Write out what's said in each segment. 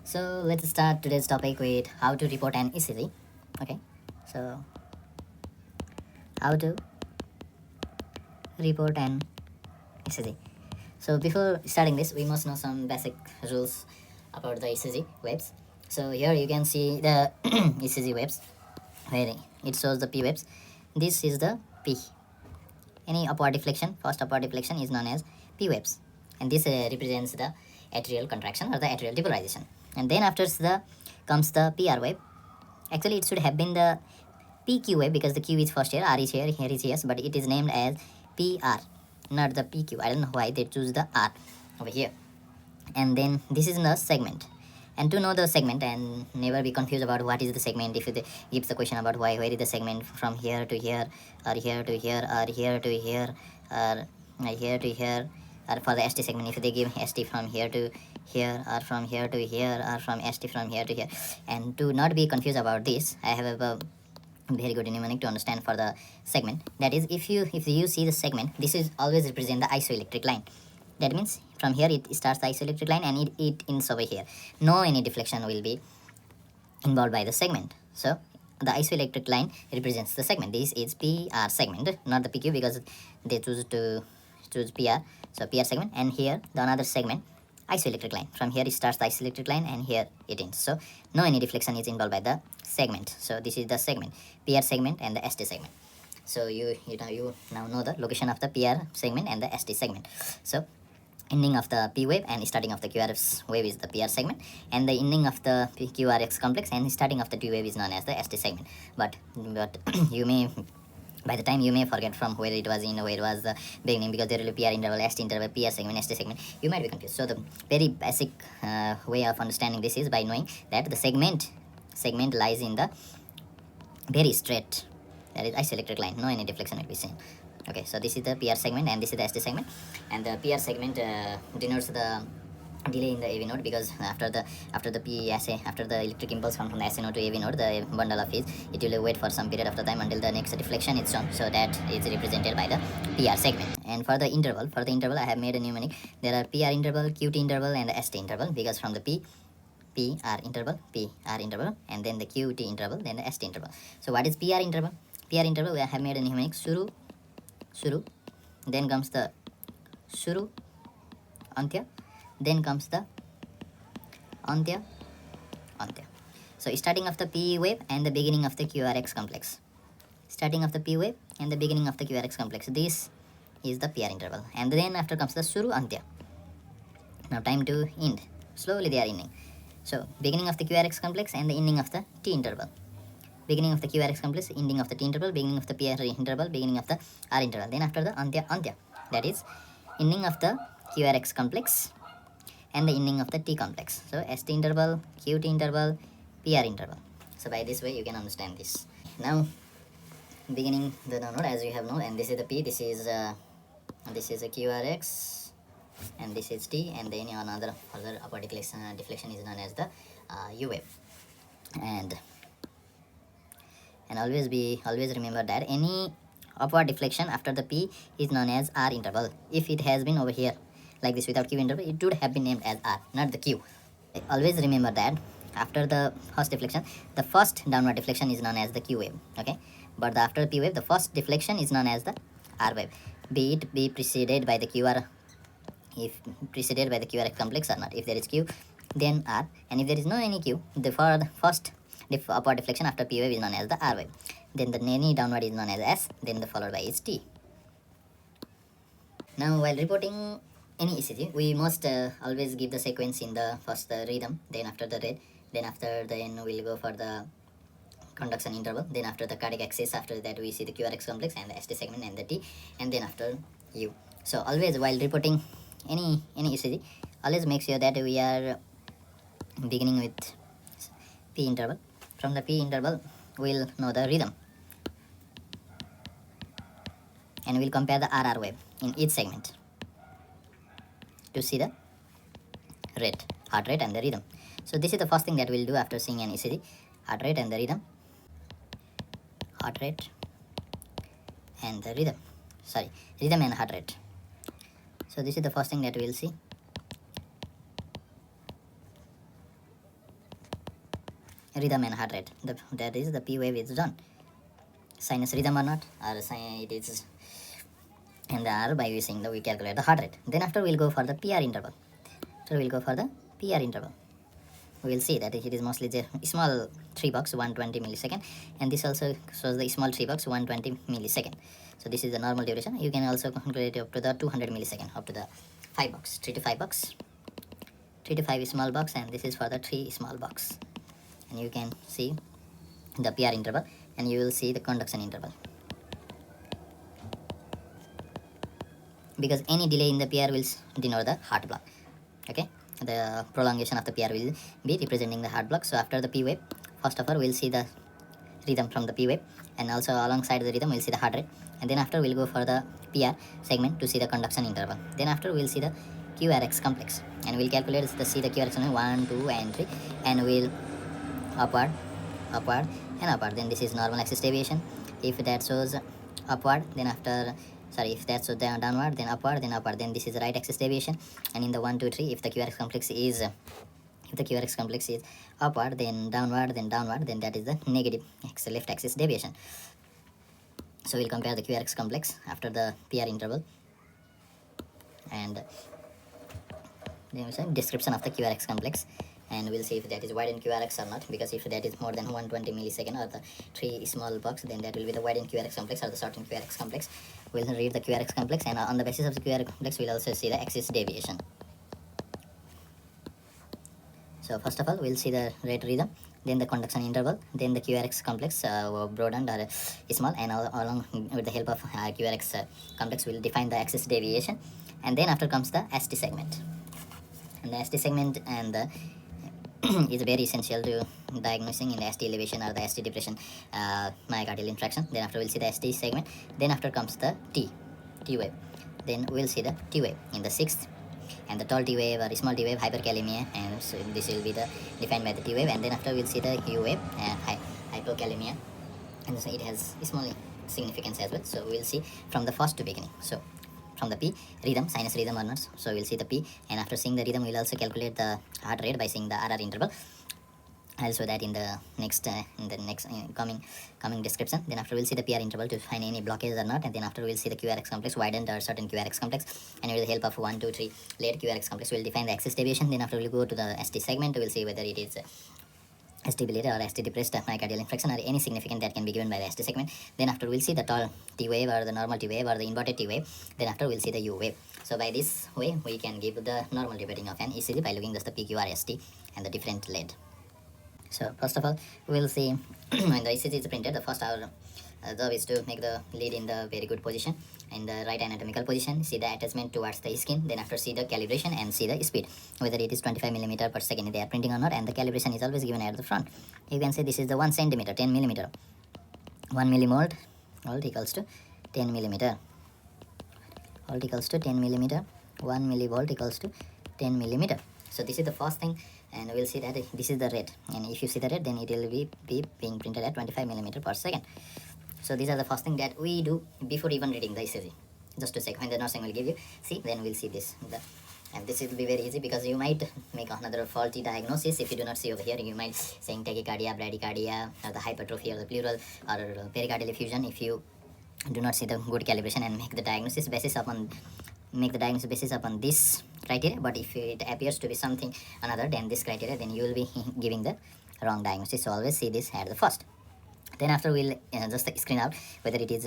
So let's start today's topic with how to report an ECG. Okay, so how to report an ECG. So before starting this, we must know some basic rules about the ECG waves. So here you can see the ECG waves where it shows the P waves. This is the P. Any upward deflection, first upward deflection is known as P waves, and this represents the atrial contraction or the atrial depolarization. And then after the comes the PR wave. Actually, it should have been the PQ wave because the Q is first here, R is here is yes, but it is named as PR, not the PQ. I don't know why they choose the R over here. And then this is the segment. And to know the segment and never be confused about what is the segment, if it gives the question about where is the segment from here to here, or here to here, or here to here, or here to here, or for the ST segment, if they give ST from here to here, or from here to here, or from ST from here to here. And to not be confused about this, I have a very good mnemonic to understand for the segment. That is, if you see the segment, this is always represent the isoelectric line. That means from here it starts the isoelectric line and it ends over here. No any deflection will be involved by the segment. So the isoelectric line represents the segment. This is PR segment, not the PQ, because they choose PR. So PR segment, and here the another segment, isoelectric line. From here it starts the isoelectric line and here it ends. So no any deflection is involved by the segment. So this is the segment, PR segment and the ST segment. So you now know the location of the PR segment and the ST segment. So ending of the P wave and starting of the QRS wave is the PR segment, and the ending of the QRX complex and starting of the T wave is known as the ST segment. But you may, by the time you may forget from where it was where it was the beginning, because there will be PR interval, ST interval, PR segment, ST segment. You might be confused. So the very basic way of understanding this is by knowing that the segment lies in the very straight, that is isoelectric line. No any deflection will be seen. Okay, so this is the PR segment and this is the ST segment, and the PR segment denotes the delay in the AV node, because after the PSA, after the electric impulse from the SA node to AV node, the bundle of phase, it will wait for some period of the time until the next deflection is shown. So that is represented by the PR segment. And for the interval, I have made a mnemonic. There are PR interval, QT interval, and the ST interval, because from the PR interval, and then the QT interval, then the ST interval. So what is PR interval? PR interval, we have made a mnemonic. Shuru, then comes the Shuru, Antya, then comes the Antya. So starting of the P wave and the beginning of the QRX complex. Starting of the P wave and the beginning of the QRX complex. This is the PR interval. And then after comes the Shuru, Antya. Now time to end. Slowly they are ending. So beginning of the QRX complex and the ending of the T interval. Beginning of the QRX complex, ending of the T interval, beginning of the PR interval, beginning of the R interval. Then after the Antya, that is ending of the QRX complex and the ending of the T complex. So ST interval, QT interval, PR interval. So by this way you can understand this. Now beginning the node, as you have known, and this is the P, this is a QRX, and this is T, and then another further upward deflection is known as the U wave. And always remember that any upward deflection after the P is known as R interval. If it has been over here like this without Q interval, it would have been named as R, not the Q. Always remember that after the first deflection, the first downward deflection is known as the Q wave. Okay, but after the P wave, the first deflection is known as the R wave, be it be preceded by the QR, if preceded by the QRX complex or not. If there is Q, then R, and if there is no any Q, the first upward deflection after P wave is known as the R wave. Then the any downward is known as S, then the followed by is T. Now while reporting any ECG, we must always give the sequence in the first rhythm, then after the rate, then we'll go for the conduction interval, then after the cardiac axis, after that we see the QRX complex and the ST segment and the T, and then after U. So always while reporting any ECG, always make sure that we are beginning with P interval. From the P interval, we'll know the rhythm, and we'll compare the RR wave in each segment to see the rate, heart rate and the rhythm. So this is the first thing that we'll do after seeing an ECG: heart rate and the rhythm. Heart rate and the rhythm. Rhythm and heart rate. So this is the first thing that we'll see. rhythm and heart rate. That is the P wave is done. Sinus rhythm or not, or it is in the R by using we calculate the heart rate. Then after we'll go for the PR interval. So we'll go for the PR interval. We will see that it is mostly the small 3 box 120 millisecond, and this also shows the small 3 box 120 millisecond. So this is the normal duration. You can also calculate it up to the 200 millisecond, up to the 5 box, 3 to 5 box, 3 to 5 small box, and this is for the 3 small box. And you can see the PR interval, and you will see the conduction interval. Because any delay in the PR will denote the heart block. Okay, the prolongation of the PR will be representing the heart block. So after the P wave, first of all we'll see the rhythm from the P wave, and also alongside the rhythm we'll see the heart rate, and then after we'll go for the PR segment to see the conduction interval. Then after we'll see the QRX complex, and we'll calculate see the QRX 1, 2 and 3, and we'll upward and upward. Then this is normal axis deviation. If that shows upward, then after if that shows downward, then upward, then this is the right axis deviation. And in the 1, 2, 3, if the QRX complex is upward, then downward, then that is the negative left axis deviation. So we'll compare the QRX complex after the PR interval, and then we say description of the QRX complex, and we'll see if that is widened QRX or not, because if that is more than 120 millisecond or the 3 small box, then that will be the widened QRX complex or the shortened QRX complex. We'll read the QRX complex, and on the basis of the QRX complex we'll also see the axis deviation. So first of all we'll see the rate rhythm, then the conduction interval, then the QRX complex broadened or small, and along with the help of QRX complex we'll define the axis deviation. And then after comes the ST segment, and the ST segment and the is very essential to diagnosing in the ST elevation or the ST depression myocardial infarction. Then after we'll see the ST segment. Then after comes the T wave. Then we'll see the T wave in the 6th, and the tall T wave or small T wave hyperkalemia, and so this will be the defined by the T wave. And then after we'll see the U wave hypokalemia, and so it has small significance as well. So we'll see from the first to beginning. So from the P rhythm, sinus rhythm or not, so we'll see the P, and after seeing the rhythm we'll also calculate the heart rate by seeing the RR interval. I'll show that in the next coming description. Then after we'll see the PR interval to find any blockage or not, and then after we'll see the QRX complex, widened or certain QRX complex, and with the help of 1, 2, 3 later QRX complex we'll define the axis deviation. Then after we'll go to the ST segment, we'll see whether it is ST related or ST depressed myocardial infarction or any significant that can be given by the ST segment. Then after we'll see the tall T wave or the normal T wave or the inverted T wave. Then after we'll see the U wave. So by this way we can give the normal repeating of an ECG by looking just the PQ or ST and the different lead. So first of all we'll see when the ECG is printed, the first our job is to make the lead in the very good position, in the right anatomical position, see the attachment towards the skin, then after see the calibration and see the speed, whether it is 25 millimeter per second they are printing or not, and the calibration is always given at the front. You can say this is the 1 centimeter, 10 millimeter, 1 millimolt volt equals to 10 millimeter, volt equals to 10 millimeter, 1 millivolt equals to 10 millimeter. So this is the first thing, and we'll see that this is the rate, and if you see the rate then it will be being printed at 25 millimeter per second. So these are the first thing that we do before even reading the ECG, just to check when the nursing will give you, see, then we'll see this. And this will be very easy because you might make another faulty diagnosis if you do not see over here. You might saying tachycardia, bradycardia, or the hypertrophy or the pleural or pericardial effusion if you do not see the good calibration and make the diagnosis basis upon this criteria. But if it appears to be something another than this criteria, then you will be giving the wrong diagnosis. So always see this at the first. Then after we'll just screen out whether it is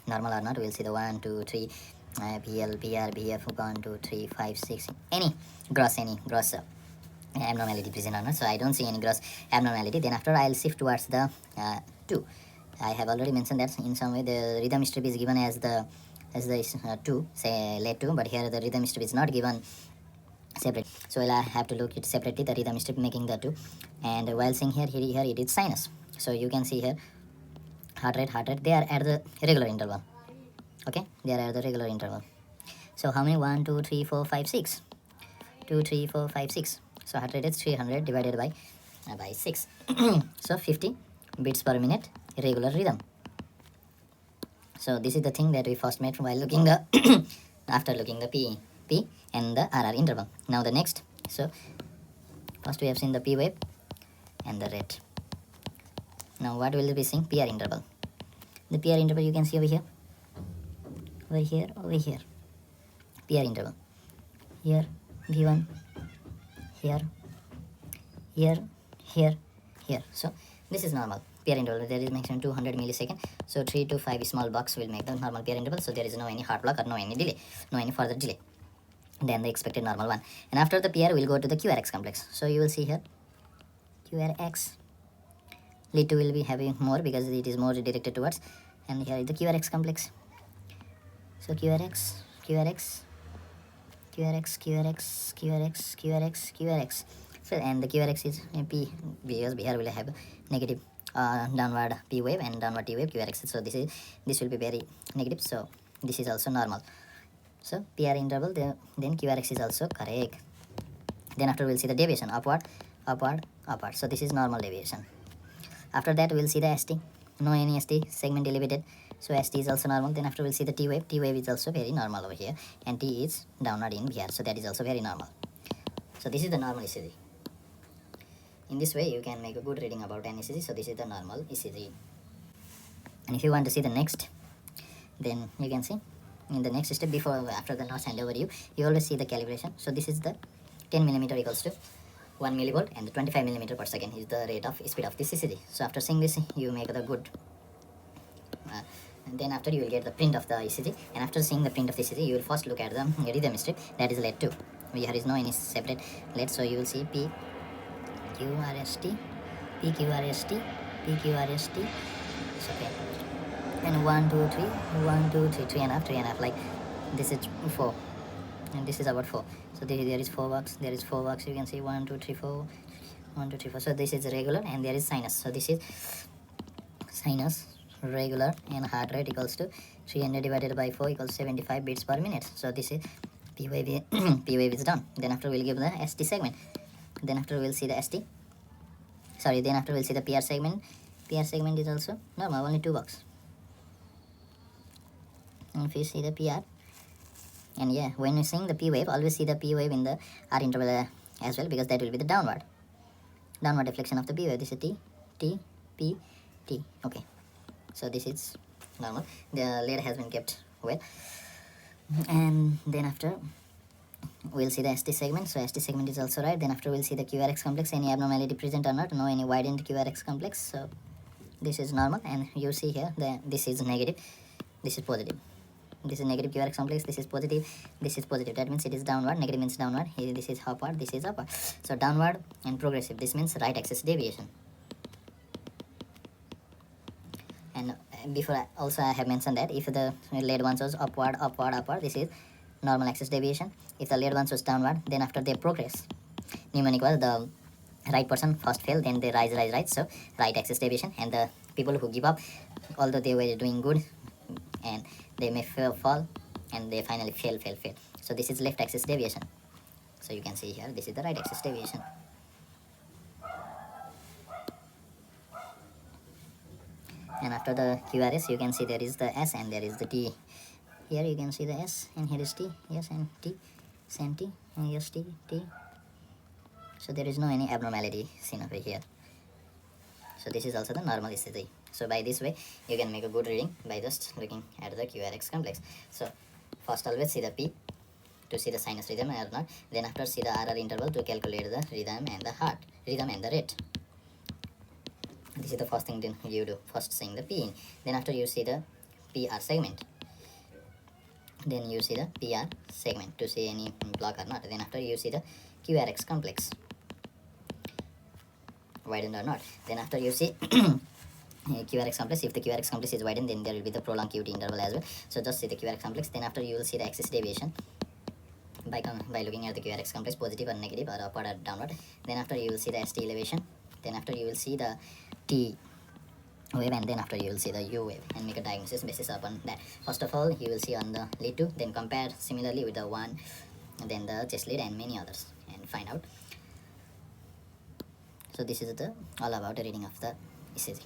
normal or not. We'll see the 1, 2, 3 PL, PR, BF, 1, 2, 3, 5, 6, any gross abnormality present or not. So I don't see any gross abnormality. Then after I'll shift towards the 2. I have already mentioned that in some way the rhythm strip is given as the 2, say lead 2, but here the rhythm strip is not given separate, so I have to look it separately, the rhythm strip making the 2. And while seeing here it is sinus, so you can see here heart rate, they are at the regular interval. Okay, they are at the regular interval. So how many? 1, 2, 3, 4, 5, 6. 2, 3, 4, 5, 6. So heart rate is 300 divided by 6. So 50 beats per minute regular rhythm. So this is the thing that we first made while looking the after looking the P and the RR interval. Now the next, so first we have seen the P wave and the rate. Now what will be seeing? PR interval. The PR interval you can see over here, over here. PR interval. Here, V1, here, here, here, here. So this is normal PR interval. There is maximum 200 millisecond. So 3 to 5 small blocks will make the normal PR interval. So there is no any hard block or no any delay, no any further delay than the expected normal one. And after the PR, we'll go to the QRX complex. So you will see here, QRX. Lead 2 will be having more because it is more directed towards, and here is the QRX complex. So QRX, QRX, QRX, QRX, QRX, QRX, QRX. So and the QRX is P because here will have negative downward P wave and downward T wave QRX. So this will be very negative. So this is also normal. So PR interval, then QRX is also correct. Then after we'll see the deviation, upward, upward, upward. So this is normal deviation. After that we'll see the ST, no any ST segment elevated, so ST is also normal. Then after we'll see the T wave is also very normal over here, and T is downward in here, so that is also very normal. So this is the normal ECG. In this way you can make a good reading about an ECG. So this is the normal ECG. And if you want to see the next, then you can see in the next step, after the nurse hand over you always see the calibration. So this is the 10 millimeter equals to 1 millivolt, and the 25 millimeter per second is the rate of speed of this ECG. So after seeing this, you make the good and then after you will get the print of the ECG, and after seeing the print of the ECG, you will first look at the rhythm strip, that is LED 2. Here is no any separate LED, so you will see P Q R S T, P Q R S T, P Q R S T. So okay, and 1 2 3 1 2 3 3.5 like this is 4, and this is about 4. So there is 4 bucks, there is 4 bucks. You can see 1 2 3 4, 1 2 3 4. So this is regular, and there is sinus. So this is sinus, regular, and heart rate equals to 300 divided by 4 equals 75 beats per minute. So this is P wave. P wave is done. Then after we'll give the ST segment. Then after we'll see the ST. Then after we'll see the PR segment. PR segment is also normal, only 2 bucks. And if you see the PR, and yeah, when you're seeing the P wave, always see the P wave in the R interval as well, because that will be the downward deflection of the P wave. This is T, T, P, T. Okay, so this is normal. The lead has been kept well. And then after we'll see the ST segment. So ST segment is also right. Then after we'll see the QRX complex, any abnormality present or not, no any widened QRX complex. So this is normal, and you see here this is negative, this is positive. This is negative QRX complex, this is positive, this is positive. That means it is downward. Negative means downward. Here this is upward, this is upward. So downward and progressive, this means right axis deviation. And before also I have mentioned that if the lead ones was upward, this is normal axis deviation. If the lead ones was downward, then after they progress, mnemonic was the right person first fell, then they rise. So right axis deviation. And the people who give up, although they were doing good, and they may fall, and they finally fail. So this is left axis deviation. So you can see here, this is the right axis deviation. And after the QRS, you can see there is the S and there is the T. Here you can see the S, and here is T, yes, and T, and T, and yes, T, T. So there is no any abnormality seen over here. So this is also the normal ECG. So by this way, you can make a good reading by just looking at the QRX complex. So first always see the P to see the sinus rhythm or not. Then after see the RR interval to calculate the rhythm and the rate. This is the first thing you do. First seeing the P in. Then after you see the PR segment. Then you see the PR segment to see any block or not. Then after you see the QRX complex, widened or not. Then after you see QRX complex. If the QRX complex is widened, then there will be the prolonged QT interval as well. So just see the QRX complex. Then after you will see the axis deviation by looking at the QRX complex, positive or negative or upward or downward. Then after you will see the ST elevation. Then after you will see the T wave, and then after you will see the U wave, and make a diagnosis basis upon that. First of all, you will see on the lead 2, then compare similarly with the 1, and then the chest lead and many others, and find out. So this is all about the reading of the ECG.